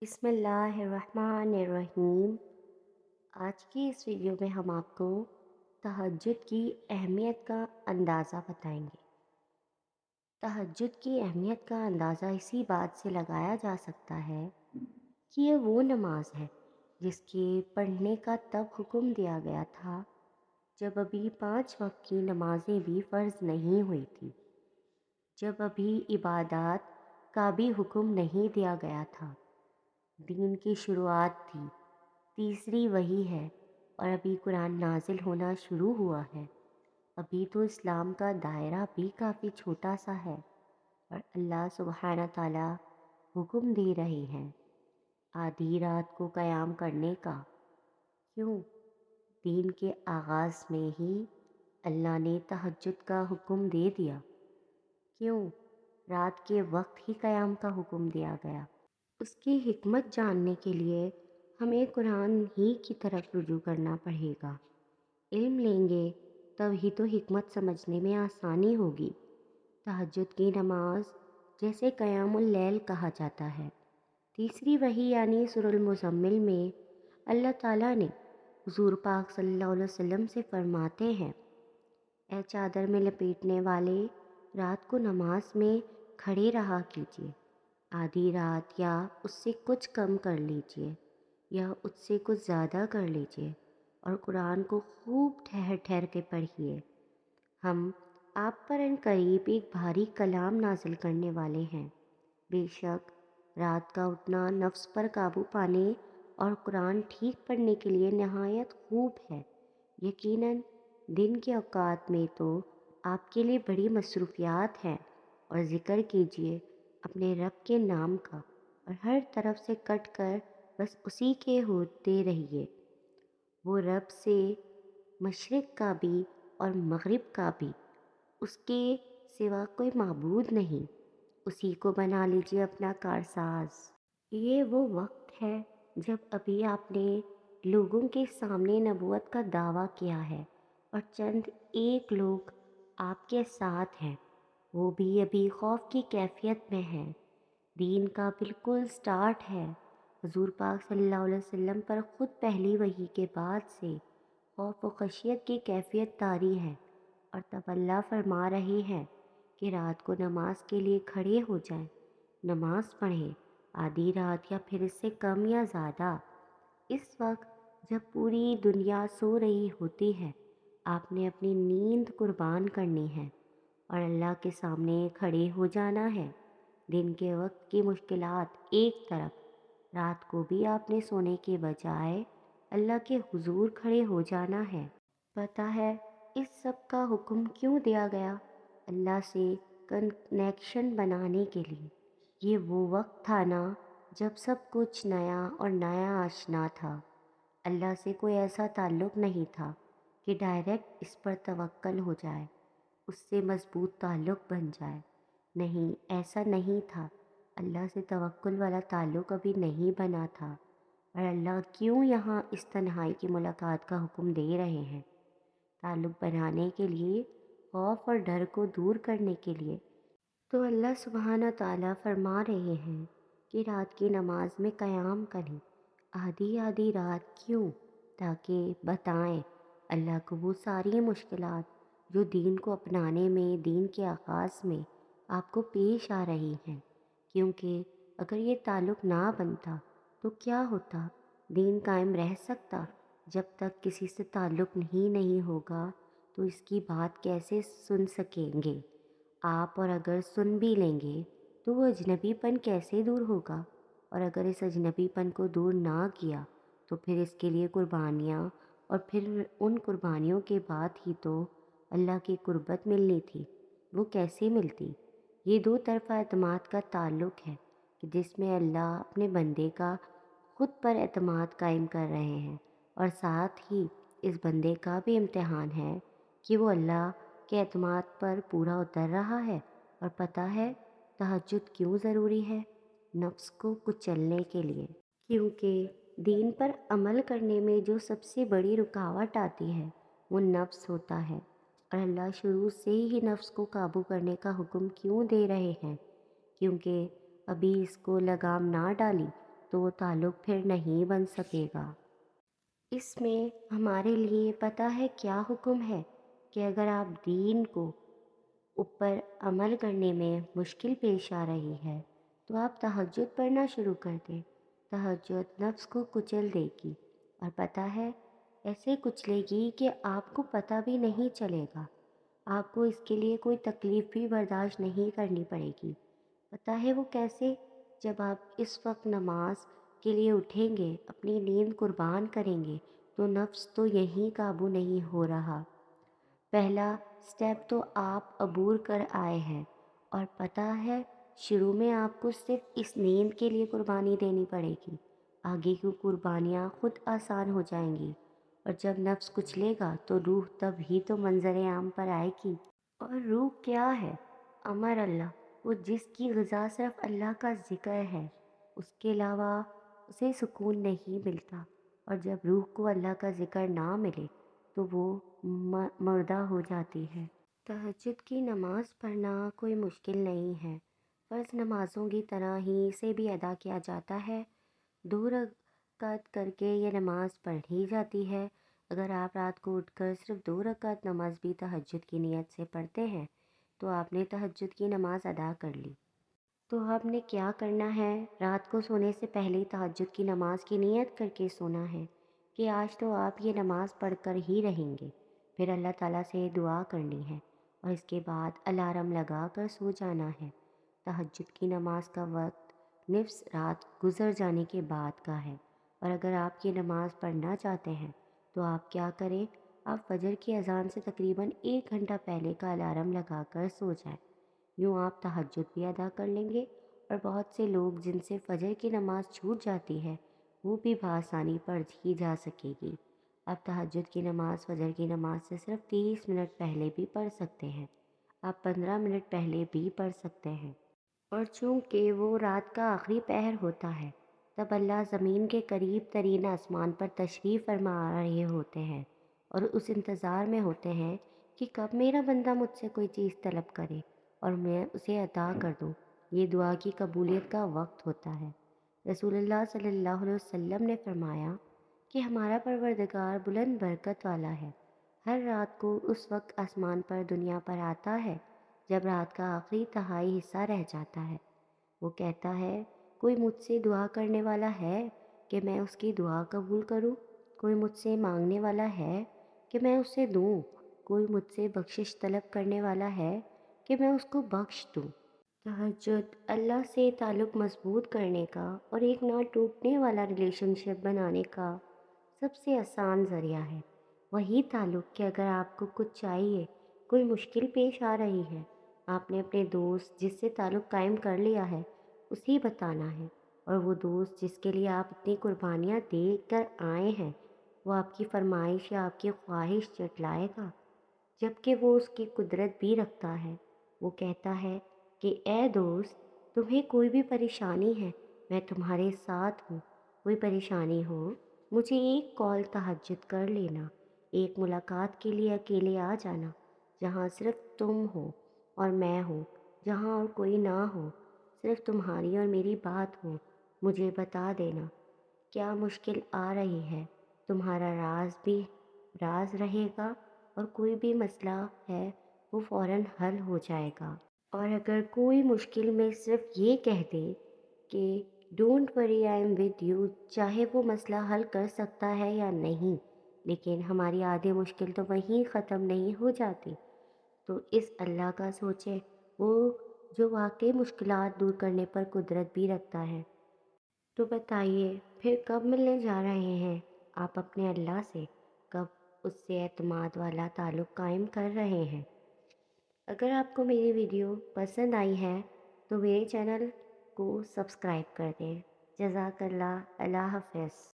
بسم اللہ الرحمن الرحیم۔ آج کی اس ویڈیو میں ہم آپ کو تہجد کی اہمیت کا اندازہ بتائیں گے۔ تہجد کی اہمیت کا اندازہ اسی بات سے لگایا جا سکتا ہے کہ یہ وہ نماز ہے جس کے پڑھنے کا تب حکم دیا گیا تھا جب ابھی 5 وقت کی نمازیں بھی فرض نہیں ہوئی تھی، جب ابھی عبادات کا بھی حکم نہیں دیا گیا تھا۔ دین کی شروعات تھی، تیسری وحی ہے، اور ابھی قرآن نازل ہونا شروع ہوا ہے۔ ابھی تو اسلام کا دائرہ بھی کافی چھوٹا سا ہے، اور اللہ سبحانہ تعالیٰ حکم دے رہے ہیں آدھی رات کو قیام کرنے کا۔ کیوں؟ دین کے آغاز میں ہی اللہ نے تہجد کا حکم دے دیا۔ کیوں رات کے وقت ہی قیام کا حکم دیا گیا؟ اس کی حکمت جاننے کے لیے ہمیں قرآن ہی کی طرف رجوع کرنا پڑے گا۔ علم لیں گے تب ہی تو حکمت سمجھنے میں آسانی ہوگی۔ تہجد کی نماز جیسے قیام اللیل کہا جاتا ہے، تیسری وحی یعنی سورۃ المزمل میں اللہ تعالیٰ نے حضور پاک صلی اللہ علیہ وسلم سے فرماتے ہیں، اے چادر میں لپیٹنے والے، رات کو نماز میں کھڑے رہا کیجیے، آدھی رات یا اس سے کچھ کم کر لیجیے یا اس سے کچھ زیادہ کر لیجیے، اور قرآن کو خوب ٹھہر ٹھہر کے پڑھیے۔ ہم آپ پر ان قریب ایک بھاری کلام نازل کرنے والے ہیں۔ بے شک رات کا اٹھنا نفس پر قابو پانے اور قرآن ٹھیک پڑھنے کے لیے نہایت خوب ہے۔ یقیناً دن کے اوقات میں تو آپ کے لیے بڑی مصروفیات ہیں، اور ذکر کیجیے اپنے رب کے نام کا، اور ہر طرف سے کٹ کر بس اسی کے ہوتے رہیے۔ وہ رب سے مشرق کا بھی اور مغرب کا بھی، اس کے سوا کوئی معبود نہیں، اسی کو بنا لیجیے اپنا کارساز۔ یہ وہ وقت ہے جب ابھی آپ نے لوگوں کے سامنے نبوت کا دعویٰ کیا ہے، اور چند ایک لوگ آپ کے ساتھ ہیں، وہ بھی ابھی خوف کی کیفیت میں ہیں۔ دین کا بالکل سٹارٹ ہے۔ حضور پاک صلی اللہ علیہ وسلم پر خود پہلی وحی کے بعد سے خوف و خشیت کی کیفیت طاری ہے، اور تب اللہ فرما رہے ہیں کہ رات کو نماز کے لیے کھڑے ہو جائیں، نماز پڑھیں، آدھی رات یا پھر اس سے کم یا زیادہ۔ اس وقت جب پوری دنیا سو رہی ہوتی ہے، آپ نے اپنی نیند قربان کرنی ہے اور اللہ کے سامنے کھڑے ہو جانا ہے۔ دن کے وقت کی مشکلات ایک طرف، رات کو بھی آپ نے سونے کے بجائے اللہ کے حضور کھڑے ہو جانا ہے۔ پتہ ہے اس سب کا حکم کیوں دیا گیا؟ اللہ سے کنیکشن بنانے کے لیے۔ یہ وہ وقت تھا نا جب سب کچھ نیا اور نیا آشنا تھا۔ اللہ سے کوئی ایسا تعلق نہیں تھا کہ ڈائریکٹ اس پر توکل ہو جائے، اس سے مضبوط تعلق بن جائے۔ نہیں، ایسا نہیں تھا۔ اللہ سے توکل والا تعلق ابھی نہیں بنا تھا، اور اللہ کیوں یہاں اس تنہائی کی ملاقات کا حکم دے رہے ہیں؟ تعلق بنانے کے لیے، خوف اور ڈر کو دور کرنے کے لیے۔ تو اللہ سبحانہ تعالیٰ فرما رہے ہیں کہ رات کی نماز میں قیام کریں، آدھی آدھی رات۔ کیوں؟ تاکہ بتائیں اللہ کو وہ ساری مشکلات جو دین کو اپنانے میں، دین کے آغاز میں آپ کو پیش آ رہی ہیں۔ کیونکہ اگر یہ تعلق نہ بنتا تو کیا ہوتا؟ دین قائم رہ سکتا؟ جب تک کسی سے تعلق نہیں ہوگا تو اس کی بات کیسے سن سکیں گے آپ؟ اور اگر سن بھی لیں گے تو وہ اجنبی پن کیسے دور ہوگا؟ اور اگر اس اجنبی پن کو دور نہ کیا تو پھر اس کے لیے قربانیاں، اور پھر ان قربانیوں کے بعد ہی تو اللہ کی قربت ملنی تھی، وہ کیسے ملتی؟ یہ دو طرفہ اعتماد کا تعلق ہے کہ جس میں اللہ اپنے بندے کا خود پر اعتماد قائم کر رہے ہیں، اور ساتھ ہی اس بندے کا بھی امتحان ہے کہ وہ اللہ کے اعتماد پر پورا اتر رہا ہے۔ اور پتہ ہے تہجد کیوں ضروری ہے؟ نفس کو کچلنے کے لیے۔ کیونکہ دین پر عمل کرنے میں جو سب سے بڑی رکاوٹ آتی ہے وہ نفس ہوتا ہے، اور اللہ شروع سے ہی نفس کو قابو کرنے کا حکم کیوں دے رہے ہیں؟ کیونکہ ابھی اس کو لگام نہ ڈالی تو وہ تعلق پھر نہیں بن سکے گا۔ اس میں ہمارے لیے پتہ ہے کیا حکم ہے کہ اگر آپ دین کو اوپر عمل کرنے میں مشکل پیش آ رہی ہے تو آپ تہجد پڑھنا شروع کر دیں۔ تہجد نفس کو کچل دے گی، اور پتہ ہے ایسے کچلے گی کہ آپ کو پتہ بھی نہیں چلے گا۔ آپ کو اس کے لیے کوئی تکلیف بھی برداشت نہیں کرنی پڑے گی۔ پتہ ہے وہ کیسے؟ جب آپ اس وقت نماز کے لیے اٹھیں گے، اپنی نیند قربان کریں گے، تو نفس تو یہیں قابو نہیں ہو رہا۔ پہلا سٹیپ تو آپ عبور کر آئے ہیں، اور پتہ ہے شروع میں آپ کو صرف اس نیند کے لیے قربانی دینی پڑے گی۔ آگے کی قربانیاں خود آسان ہو جائیں گی، اور جب نفس کچلے گا تو روح تب ہی تو منظر عام پر آئے گی۔ اور روح کیا ہے؟ امر اللہ، وہ جس کی غذا صرف اللہ کا ذکر ہے، اس کے علاوہ اسے سکون نہیں ملتا۔ اور جب روح کو اللہ کا ذکر نہ ملے تو وہ مردہ ہو جاتی ہے۔ تہجد کی نماز پڑھنا کوئی مشکل نہیں ہے، فرض نمازوں کی طرح ہی اسے بھی ادا کیا جاتا ہے۔ 2 رکعت کر کے یہ نماز پڑھی جاتی ہے۔ اگر آپ رات کو اٹھ کر صرف 2 رکعت نماز بھی تہجد کی نیت سے پڑھتے ہیں تو آپ نے تہجد کی نماز ادا کر لی۔ تو آپ نے کیا کرنا ہے؟ رات کو سونے سے پہلے تہجد کی نماز کی نیت کر کے سونا ہے کہ آج تو آپ یہ نماز پڑھ کر ہی رہیں گے۔ پھر اللہ تعالیٰ سے دعا کرنی ہے، اور اس کے بعد الارم لگا کر سو جانا ہے۔ تہجد کی نماز کا وقت نصف رات گزر جانے کے بعد کا ہے، اور اگر آپ یہ نماز پڑھنا چاہتے ہیں تو آپ کیا کریں؟ آپ فجر کی اذان سے تقریباً 1 گھنٹہ پہلے کا الارم لگا کر سو جائیں۔ یوں آپ تہجد بھی ادا کر لیں گے، اور بہت سے لوگ جن سے فجر کی نماز چھوٹ جاتی ہے وہ بھی بآسانی پڑھ ہی جا سکے گی۔ آپ تہجد کی نماز فجر کی نماز سے صرف 30 منٹ پہلے بھی پڑھ سکتے ہیں۔ آپ 15 منٹ پہلے بھی پڑھ سکتے ہیں۔ اور چونکہ وہ رات کا آخری پہر ہوتا ہے، تب اللہ زمین کے قریب ترین آسمان پر تشریف فرما رہے ہوتے ہیں، اور اس انتظار میں ہوتے ہیں کہ کب میرا بندہ مجھ سے کوئی چیز طلب کرے اور میں اسے عطا کر دوں۔ یہ دعا کی قبولیت کا وقت ہوتا ہے۔ رسول اللہ صلی اللہ علیہ وسلم نے فرمایا کہ ہمارا پروردگار بلند برکت والا ہے۔ ہر رات کو اس وقت آسمان پر دنیا پر آتا ہے جب رات کا آخری تہائی حصہ رہ جاتا ہے۔ وہ کہتا ہے، کوئی مجھ سے دعا کرنے والا ہے کہ میں اس کی دعا قبول کروں؟ کوئی مجھ سے مانگنے والا ہے کہ میں اسے دوں؟ کوئی مجھ سے بخشش طلب کرنے والا ہے کہ میں اس کو بخش دوں؟ تہجد اللہ سے تعلق مضبوط کرنے کا اور ایک نہ ٹوٹنے والا ریلیشن شپ بنانے کا سب سے آسان ذریعہ ہے۔ وہی تعلق کہ اگر آپ کو کچھ چاہیے، کوئی مشکل پیش آ رہی ہے، آپ نے اپنے دوست جس سے تعلق قائم کر لیا ہے اسی بتانا ہے، اور وہ دوست جس کے لیے آپ اتنی قربانیاں دے کر آئے ہیں وہ آپ کی فرمائش یا آپ کی خواہش جٹلائے گا، جبکہ وہ اس کی قدرت بھی رکھتا ہے۔ وہ کہتا ہے کہ اے دوست، تمہیں کوئی بھی پریشانی ہے میں تمہارے ساتھ ہوں۔ کوئی پریشانی ہو مجھے ایک کال تہجد کر لینا، ایک ملاقات کے لیے اکیلے آ جانا، جہاں صرف تم ہو اور میں ہوں، جہاں اور کوئی نہ ہو، صرف تمہاری اور میری بات ہو۔ مجھے بتا دینا کیا مشکل آ رہی ہے، تمہارا راز بھی راز رہے گا، اور کوئی بھی مسئلہ ہے وہ فوراً حل ہو جائے گا۔ اور اگر کوئی مشکل میں صرف یہ کہہ دے کہ don't worry I am with you, چاہے وہ مسئلہ حل کر سکتا ہے یا نہیں، لیکن ہماری آدھی مشکل تو وہیں ختم نہیں ہو جاتی۔ تو اس اللہ کا سوچیں، وہ جو واقعی مشکلات دور کرنے پر قدرت بھی رکھتا ہے۔ تو بتائیے پھر کب ملنے جا رہے ہیں آپ اپنے اللہ سے؟ کب اس سے اعتماد والا تعلق قائم کر رہے ہیں؟ اگر آپ کو میری ویڈیو پسند آئی ہے تو میرے چینل کو سبسکرائب کر دیں۔ جزاک اللہ، اللہ حافظ۔